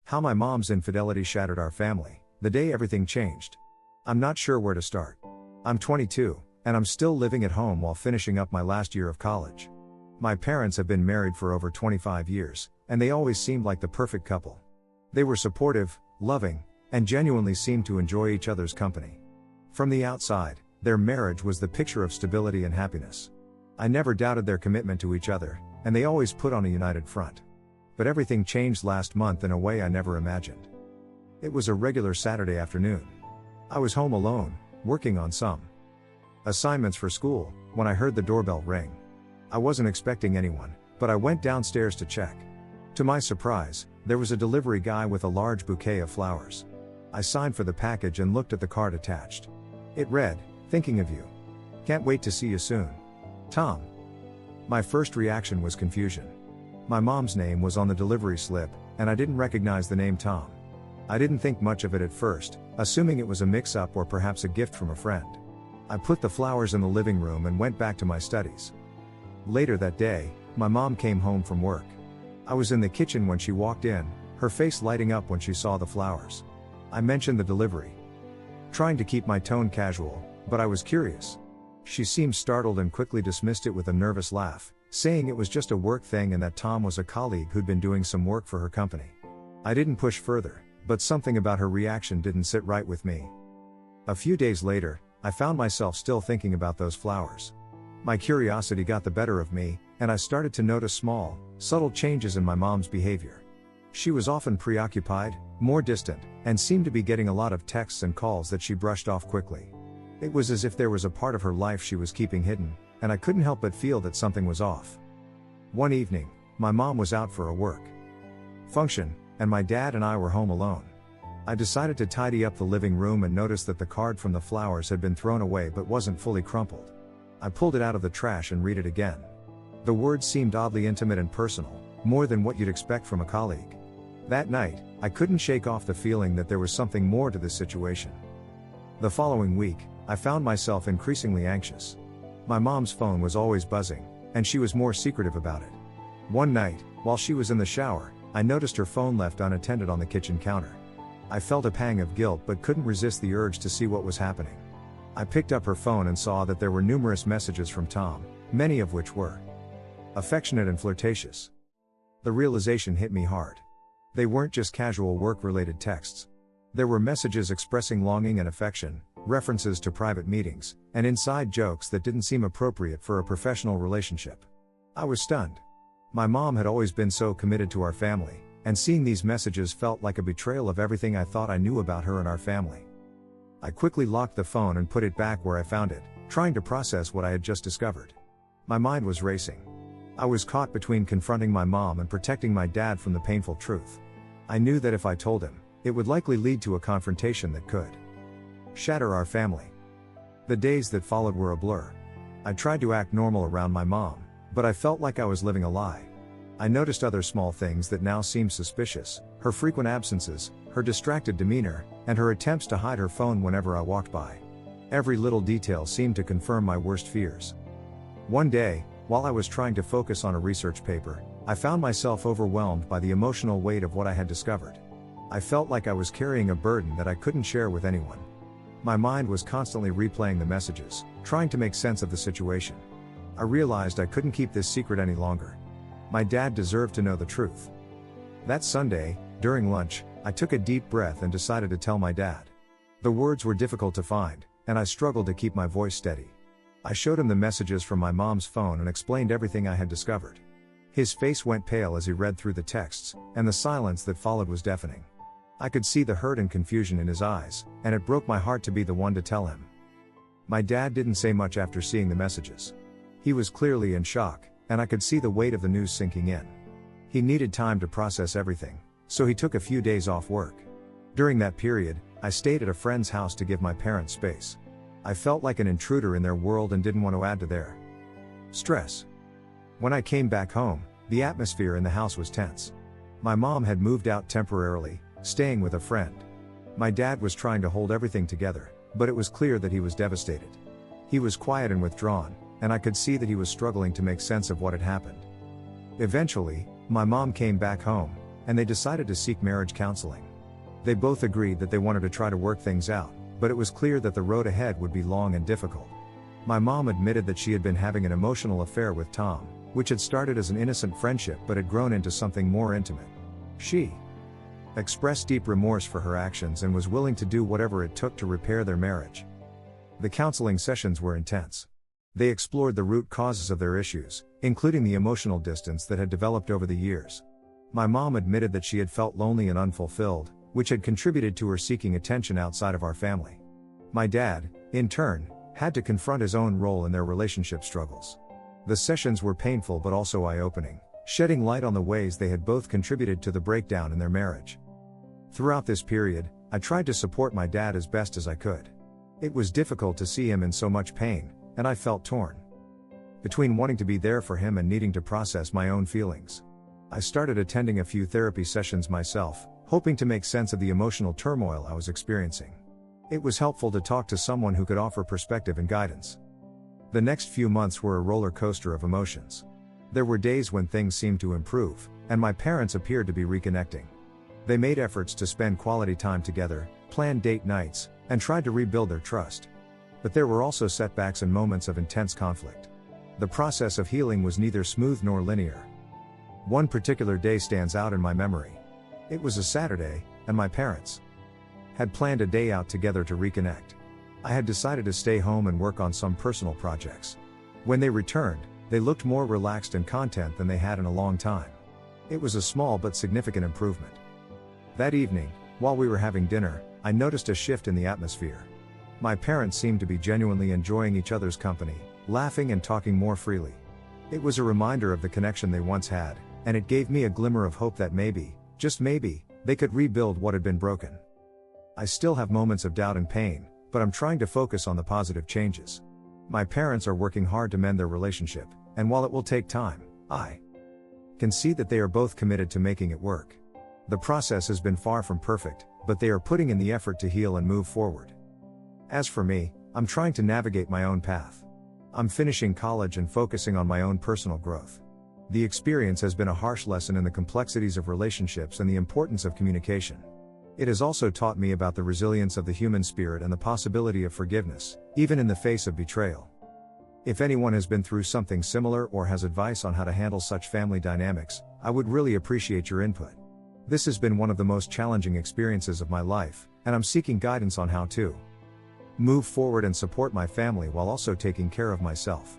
How my mom's infidelity shattered our family, the day everything changed. I'm not sure where to start. I'm 22, and I'm still living at home while finishing up my last year of college. My parents have been married for over 25 years, and they always seemed like the perfect couple. They were supportive, loving, and genuinely seemed to enjoy each other's company. From the outside, their marriage was the picture of stability and happiness. I never doubted their commitment to each other, and they always put on a united front. But everything changed last month in a way I never imagined. It was a regular Saturday afternoon. I was home alone, working on some assignments for school, when I heard the doorbell ring. I wasn't expecting anyone, but I went downstairs to check. To my surprise, there was a delivery guy with a large bouquet of flowers. I signed for the package and looked at the card attached. It read, "Thinking of you. Can't wait to see you soon. Tom." My first reaction was confusion. My mom's name was on the delivery slip, and I didn't recognize the name Tom. I didn't think much of it at first, assuming it was a mix-up or perhaps a gift from a friend. I put the flowers in the living room and went back to my studies. Later that day, my mom came home from work. I was in the kitchen when she walked in, her face lighting up when she saw the flowers. I mentioned the delivery, trying to keep my tone casual, but I was curious. She seemed startled and quickly dismissed it with a nervous laugh, saying it was just a work thing and that Tom was a colleague who'd been doing some work for her company. I didn't push further, but something about her reaction didn't sit right with me. A few days later, I found myself still thinking about those flowers. My curiosity got the better of me, and I started to notice small, subtle changes in my mom's behavior. She was often preoccupied, more distant, and seemed to be getting a lot of texts and calls that she brushed off quickly. It was as if there was a part of her life she was keeping hidden, and I couldn't help but feel that something was off. One evening, my mom was out for a work function, and my dad and I were home alone. I decided to tidy up the living room and noticed that the card from the flowers had been thrown away but wasn't fully crumpled. I pulled it out of the trash and read it again. The words seemed oddly intimate and personal, more than what you'd expect from a colleague. That night, I couldn't shake off the feeling that there was something more to this situation. The following week, I found myself increasingly anxious. My mom's phone was always buzzing, and she was more secretive about it. One night, while she was in the shower, I noticed her phone left unattended on the kitchen counter. I felt a pang of guilt but couldn't resist the urge to see what was happening. I picked up her phone and saw that there were numerous messages from Tom, many of which were affectionate and flirtatious. The realization hit me hard. They weren't just casual work-related texts. There were messages expressing longing and affection, references to private meetings, and inside jokes that didn't seem appropriate for a professional relationship. I was stunned. My mom had always been so committed to our family, and seeing these messages felt like a betrayal of everything I thought I knew about her and our family. I quickly locked the phone and put it back where I found it, trying to process what I had just discovered. My mind was racing. I was caught between confronting my mom and protecting my dad from the painful truth. I knew that if I told him, it would likely lead to a confrontation that could shatter our family. The days that followed were a blur. I tried to act normal around my mom, but I felt like I was living a lie. I noticed other small things that now seemed suspicious: her frequent absences, her distracted demeanor, and her attempts to hide her phone whenever I walked by. Every little detail seemed to confirm my worst fears. One day, while I was trying to focus on a research paper, I found myself overwhelmed by the emotional weight of what I had discovered. I felt like I was carrying a burden that I couldn't share with anyone. My mind was constantly replaying the messages, trying to make sense of the situation. I realized I couldn't keep this secret any longer. My dad deserved to know the truth. That Sunday, during lunch, I took a deep breath and decided to tell my dad. The words were difficult to find, and I struggled to keep my voice steady. I showed him the messages from my mom's phone and explained everything I had discovered. His face went pale as he read through the texts, and the silence that followed was deafening. I could see the hurt and confusion in his eyes, and it broke my heart to be the one to tell him. My dad didn't say much after seeing the messages. He was clearly in shock, and I could see the weight of the news sinking in. He needed time to process everything, so he took a few days off work. During that period, I stayed at a friend's house to give my parents space. I felt like an intruder in their world and didn't want to add to their stress. When I came back home, the atmosphere in the house was tense. My mom had moved out temporarily, staying with a friend. My dad was trying to hold everything together, but it was clear that he was devastated. He was quiet and withdrawn, and I could see that he was struggling to make sense of what had happened. Eventually, my mom came back home, and they decided to seek marriage counseling. They both agreed that they wanted to try to work things out, but it was clear that the road ahead would be long and difficult. My mom admitted that she had been having an emotional affair with Tom, which had started as an innocent friendship but had grown into something more intimate. She expressed deep remorse for her actions and was willing to do whatever it took to repair their marriage. The counseling sessions were intense. They explored the root causes of their issues, including the emotional distance that had developed over the years. My mom admitted that she had felt lonely and unfulfilled, which had contributed to her seeking attention outside of our family. My dad, in turn, had to confront his own role in their relationship struggles. The sessions were painful but also eye-opening, shedding light on the ways they had both contributed to the breakdown in their marriage. Throughout this period, I tried to support my dad as best as I could. It was difficult to see him in so much pain, and I felt torn between wanting to be there for him and needing to process my own feelings. I started attending a few therapy sessions myself, hoping to make sense of the emotional turmoil I was experiencing. It was helpful to talk to someone who could offer perspective and guidance. The next few months were a roller coaster of emotions. There were days when things seemed to improve, and my parents appeared to be reconnecting. They made efforts to spend quality time together, planned date nights, and tried to rebuild their trust. But there were also setbacks and moments of intense conflict. The process of healing was neither smooth nor linear. One particular day stands out in my memory. It was a Saturday, and my parents had planned a day out together to reconnect. I had decided to stay home and work on some personal projects. When they returned, they looked more relaxed and content than they had in a long time. It was a small but significant improvement. That evening, while we were having dinner, I noticed a shift in the atmosphere. My parents seemed to be genuinely enjoying each other's company, laughing and talking more freely. It was a reminder of the connection they once had, and it gave me a glimmer of hope that maybe, just maybe, they could rebuild what had been broken. I still have moments of doubt and pain, but I'm trying to focus on the positive changes. My parents are working hard to mend their relationship, and while it will take time, I can see that they are both committed to making it work. The process has been far from perfect, but they are putting in the effort to heal and move forward. As for me, I'm trying to navigate my own path. I'm finishing college and focusing on my own personal growth. The experience has been a harsh lesson in the complexities of relationships and the importance of communication. It has also taught me about the resilience of the human spirit and the possibility of forgiveness, even in the face of betrayal. If anyone has been through something similar or has advice on how to handle such family dynamics, I would really appreciate your input. This has been one of the most challenging experiences of my life, and I'm seeking guidance on how to move forward and support my family while also taking care of myself.